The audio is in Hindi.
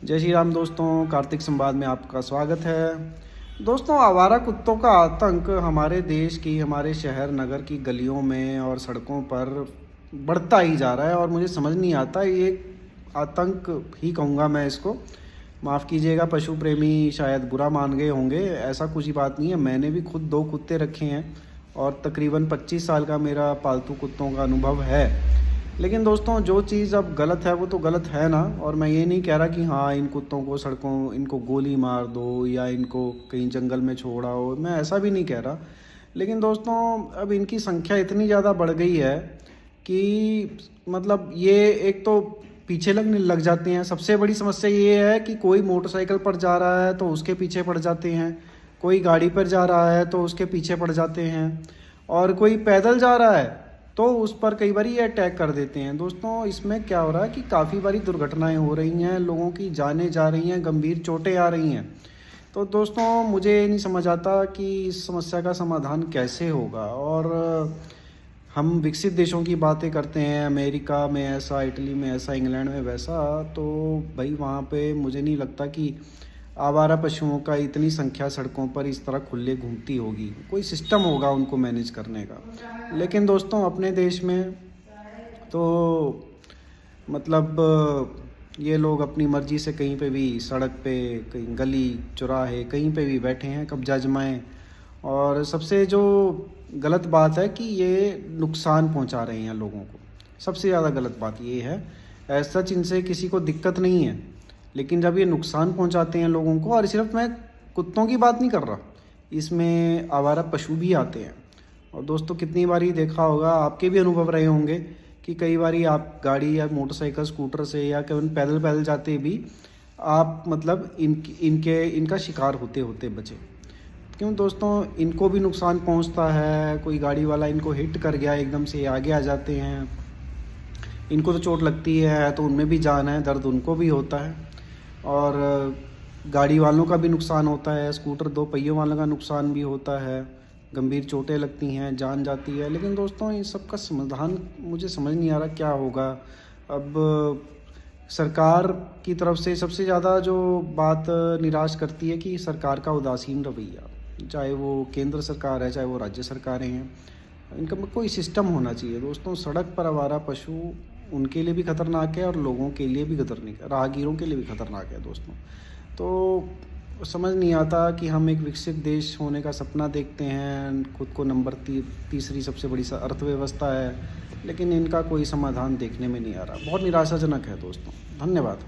जय श्री राम दोस्तों, कार्तिक संवाद में आपका स्वागत है। दोस्तों, आवारा कुत्तों का आतंक हमारे देश की, हमारे शहर नगर की गलियों में और सड़कों पर बढ़ता ही जा रहा है और मुझे समझ नहीं आता, ये आतंक ही कहूँगा मैं इसको। माफ़ कीजिएगा, पशु प्रेमी शायद बुरा मान गए होंगे, ऐसा कुछ ही बात नहीं है। मैंने भी खुद 2 कुत्ते रखे हैं और तकरीबन 25 साल का मेरा पालतू कुत्तों का अनुभव है। लेकिन दोस्तों, जो चीज़ अब गलत है वो तो गलत है ना। और मैं ये नहीं कह रहा कि हाँ, इन कुत्तों को सड़कों इनको गोली मार दो या इनको कहीं जंगल में छोड़ आओ, मैं ऐसा भी नहीं कह रहा। लेकिन दोस्तों, अब इनकी संख्या इतनी ज़्यादा बढ़ गई है कि मतलब ये एक तो पीछे लगने लग जाते हैं। सबसे बड़ी समस्या ये है कि कोई मोटरसाइकिल पर जा रहा है तो उसके पीछे पड़ जाते हैं, कोई गाड़ी पर जा रहा है तो उसके पीछे पड़ जाते हैं, और कोई पैदल जा रहा है तो उस पर कई बार ये अटैक कर देते हैं। दोस्तों, इसमें क्या हो रहा है कि काफ़ी बारी दुर्घटनाएं हो रही हैं, लोगों की जानें जा रही हैं, गंभीर चोटें आ रही हैं। तो दोस्तों, मुझे नहीं समझ आता कि इस समस्या का समाधान कैसे होगा। और हम विकसित देशों की बातें करते हैं, अमेरिका में ऐसा, इटली में ऐसा, इंग्लैंड में वैसा, तो भाई वहाँ पे मुझे नहीं लगता कि आवारा पशुओं का इतनी संख्या सड़कों पर इस तरह खुले घूमती होगी। कोई सिस्टम होगा उनको मैनेज करने का। लेकिन दोस्तों, अपने देश में तो मतलब ये लोग अपनी मर्ज़ी से कहीं पे भी सड़क पे, कहीं गली चौराहे, कहीं पे भी बैठे हैं, कब्जा जमाएं। और सबसे जो गलत बात है कि ये नुकसान पहुंचा रहे हैं लोगों को। सबसे ज़्यादा गलत बात ये है। ऐसा सच इनसे किसी को दिक्कत नहीं है, लेकिन जब ये नुकसान पहुंचाते हैं लोगों को, और सिर्फ मैं कुत्तों की बात नहीं कर रहा, इसमें आवारा पशु भी आते हैं। और दोस्तों, कितनी बारी देखा होगा, आपके भी अनुभव रहे होंगे कि कई बारी आप गाड़ी या मोटरसाइकिल, स्कूटर से या कभी पैदल पैदल जाते भी आप मतलब इनका शिकार होते होते बचे। क्यों दोस्तों, इनको भी नुकसान पहुंचता है। कोई गाड़ी वाला इनको हिट कर गया, एकदम से आगे आ जाते हैं, इनको तो चोट लगती है तो उनमें भी जान है, दर्द उनको भी होता है। और गाड़ी वालों का भी नुकसान होता है, स्कूटर 2 पहियों वालों का नुकसान भी होता है, गंभीर चोटें लगती हैं, जान जाती है। लेकिन दोस्तों, इन सब का समाधान मुझे समझ नहीं आ रहा क्या होगा। अब सरकार की तरफ से सबसे ज़्यादा जो बात निराश करती है कि सरकार का उदासीन रवैया, चाहे वो केंद्र सरकार है चाहे वो राज्य सरकारें हैं, इनका कोई सिस्टम होना चाहिए। दोस्तों, सड़क पर आवारा पशु उनके लिए भी खतरनाक है और लोगों के लिए भी खतरनाक है, राहगीरों के लिए भी खतरनाक है दोस्तों। तो समझ नहीं आता कि हम एक विकसित देश होने का सपना देखते हैं, खुद को नंबर तीसरी सबसे बड़ी अर्थव्यवस्था है, लेकिन इनका कोई समाधान देखने में नहीं आ रहा। बहुत निराशाजनक है दोस्तों। धन्यवाद।